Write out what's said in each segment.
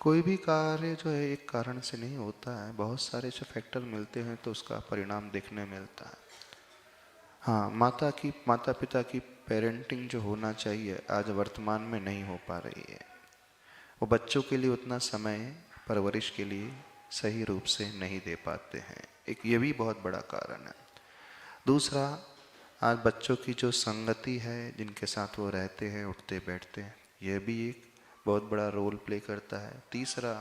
कोई भी कार्य जो है एक कारण से नहीं होता है, बहुत सारे जो फैक्टर मिलते हैं तो उसका परिणाम देखने मिलता है। हाँ, माता पिता की पेरेंटिंग जो होना चाहिए आज वर्तमान में नहीं हो पा रही है। वो बच्चों के लिए उतना समय परवरिश के लिए सही रूप से नहीं दे पाते हैं, एक ये भी बहुत बड़ा कारण है। दूसरा, आज बच्चों की जो संगति है, जिनके साथ वो रहते हैं, उठते बैठते हैं, यह भी एक बहुत बड़ा रोल प्ले करता है। तीसरा,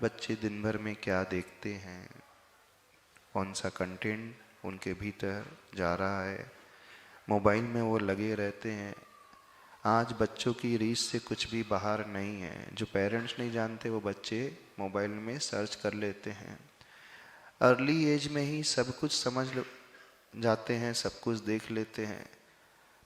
बच्चे दिन भर में क्या देखते हैं, कौन सा कंटेंट उनके भीतर जा रहा है, मोबाइल में वो लगे रहते हैं। आज बच्चों की रीच से कुछ भी बाहर नहीं है, जो पेरेंट्स नहीं जानते वो बच्चे मोबाइल में सर्च कर लेते हैं। अर्ली एज में ही सब कुछ समझ जाते हैं, सब कुछ देख लेते हैं,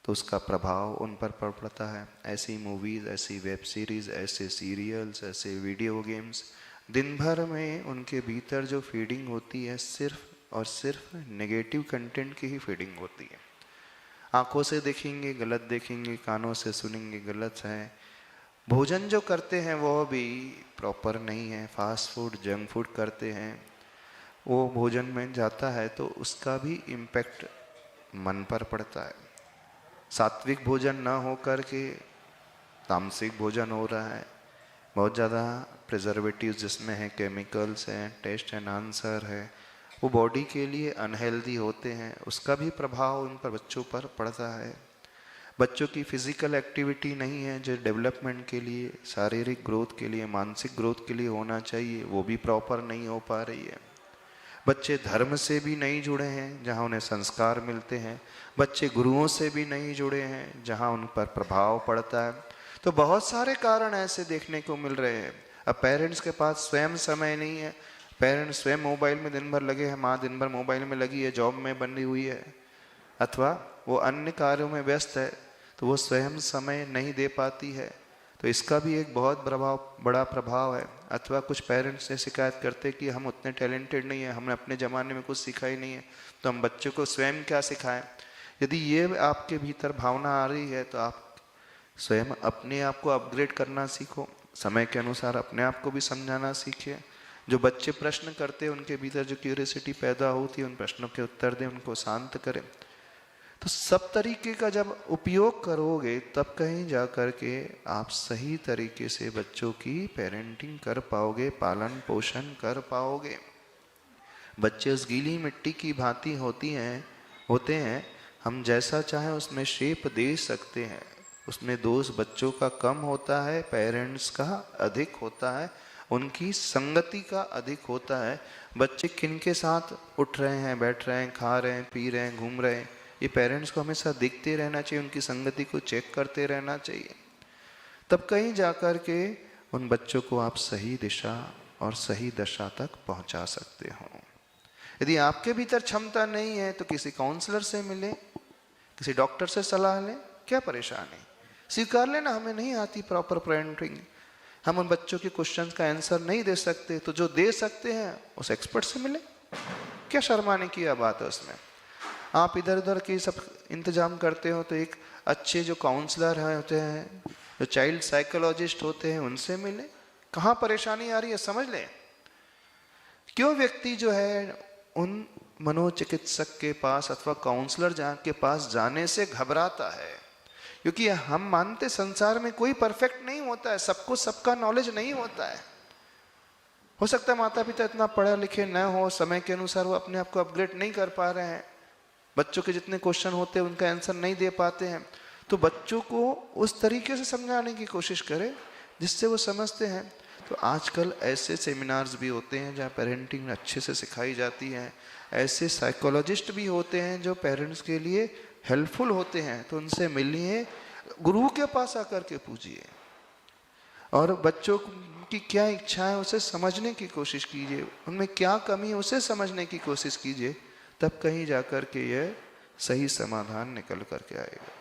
तो उसका प्रभाव उन पर पड़ता है। ऐसी मूवीज़, ऐसी वेब सीरीज़, ऐसे सीरियल्स, ऐसे वीडियो गेम्स, दिन भर में उनके भीतर जो फीडिंग होती है सिर्फ और सिर्फ नेगेटिव कंटेंट की ही फीडिंग होती है। आंखों से देखेंगे गलत देखेंगे, कानों से सुनेंगे गलत है। भोजन जो करते हैं वो भी प्रॉपर नहीं है, फास्ट फूड, जंक फूड करते हैं, वो भोजन में जाता है तो उसका भी इम्पैक्ट मन पर पड़ता है। सात्विक भोजन न हो कर के तामसिक भोजन हो रहा है, बहुत ज़्यादा प्रिजर्वेटिव जिसमें है, केमिकल्स हैं, टेस्ट एनहांसर है, वो बॉडी के लिए अनहेल्दी होते हैं, उसका भी प्रभाव उन पर बच्चों पर पड़ता है। बच्चों की फिजिकल एक्टिविटी नहीं है जो डेवलपमेंट के लिए, शारीरिक ग्रोथ के लिए, मानसिक ग्रोथ के लिए होना चाहिए, वो भी प्रॉपर नहीं हो पा रही है। बच्चे धर्म से भी नहीं जुड़े हैं जहाँ उन्हें संस्कार मिलते हैं, बच्चे गुरुओं से भी नहीं जुड़े हैं जहाँ उन पर प्रभाव पड़ता है। तो बहुत सारे कारण ऐसे देखने को मिल रहे हैं। अब पेरेंट्स के पास स्वयं समय नहीं है, पेरेंट्स स्वयं मोबाइल में दिन भर लगे हैं, माँ दिन भर मोबाइल में लगी है, जॉब में बनी हुई है, अथवा वो अन्य कार्यों में व्यस्त है, तो वो स्वयं समय नहीं दे पाती है, तो इसका भी एक बहुत बड़ा प्रभाव है। अथवा कुछ पेरेंट्स से शिकायत करते कि हम उतने टैलेंटेड नहीं है, हमने अपने ज़माने में कुछ सीखा ही नहीं है, तो हम बच्चों को स्वयं क्या सिखाएं। यदि ये आपके भीतर भावना आ रही है तो आप स्वयं अपने आप को अपग्रेड करना सीखो, समय के अनुसार अपने आप को भी समझाना सीखिए। जो बच्चे प्रश्न करते हैं उनके भीतर जो क्यूरियोसिटी पैदा होती है, उन प्रश्नों के उत्तर दें, उनको शांत करें। तो सब तरीके का जब उपयोग करोगे तब कहीं जा कर के आप सही तरीके से बच्चों की पेरेंटिंग कर पाओगे, पालन पोषण कर पाओगे। बच्चे उस गीली मिट्टी की भांति होते हैं, हम जैसा चाहें उसमें शेप दे सकते हैं। उसमें दोष बच्चों का कम होता है, पेरेंट्स का अधिक होता है, उनकी संगति का अधिक होता है। बच्चे किन के साथ उठ रहे हैं, बैठ रहे हैं, खा रहे हैं, पी रहे हैं, घूम रहे हैं, ये पेरेंट्स को हमेशा देखते रहना चाहिए, उनकी संगति को चेक करते रहना चाहिए। तब कहीं जाकर के उन बच्चों को आप सही दिशा और सही दशा तक पहुंचा सकते हो। यदि आपके भीतर क्षमता नहीं है तो किसी काउंसलर से मिलें, किसी डॉक्टर से सलाह लें, क्या परेशानी। स्वीकार लेना हमें नहीं आती प्रॉपर पेरेंटिंग, हम उन बच्चों के क्वेश्चंस का आंसर नहीं दे सकते, तो जो दे सकते हैं उस एक्सपर्ट से मिले, क्या शर्माने की बात है उसमें। आप इधर उधर के सब इंतजाम करते हो तो एक अच्छे जो काउंसलर होते हैं, जो चाइल्ड साइकोलॉजिस्ट होते हैं, उनसे मिले। कहाँ परेशानी आ रही है समझ लें। क्यों व्यक्ति जो है उन मनोचिकित्सक के पास अथवा काउंसलर के पास जाने से घबराता है, क्योंकि हम मानते संसार में कोई परफेक्ट नहीं होता है, सबको सबका नॉलेज नहीं होता है। हो सकता है माता पिता इतना पढ़े लिखे न हो, समय के अनुसार वो अपने आप को अपग्रेड नहीं कर पा रहे हैं, बच्चों के जितने क्वेश्चन होते हैं उनका आंसर नहीं दे पाते हैं, तो बच्चों को उस तरीके से समझाने की कोशिश करें जिससे वो समझते हैं। तो आजकल ऐसे सेमिनार्स भी होते हैं जहाँ पेरेंटिंग अच्छे से सिखाई जाती है, ऐसे साइकोलॉजिस्ट भी होते हैं जो पेरेंट्स के लिए हेल्पफुल होते हैं, तो उनसे मिलिए, गुरु के पास आकर के पूछिए और बच्चों की क्या इच्छा है उसे समझने की कोशिश कीजिए, उनमें क्या कमी है उसे समझने की कोशिश कीजिए, तब कहीं जाकर के यह सही समाधान निकल करके आएगा।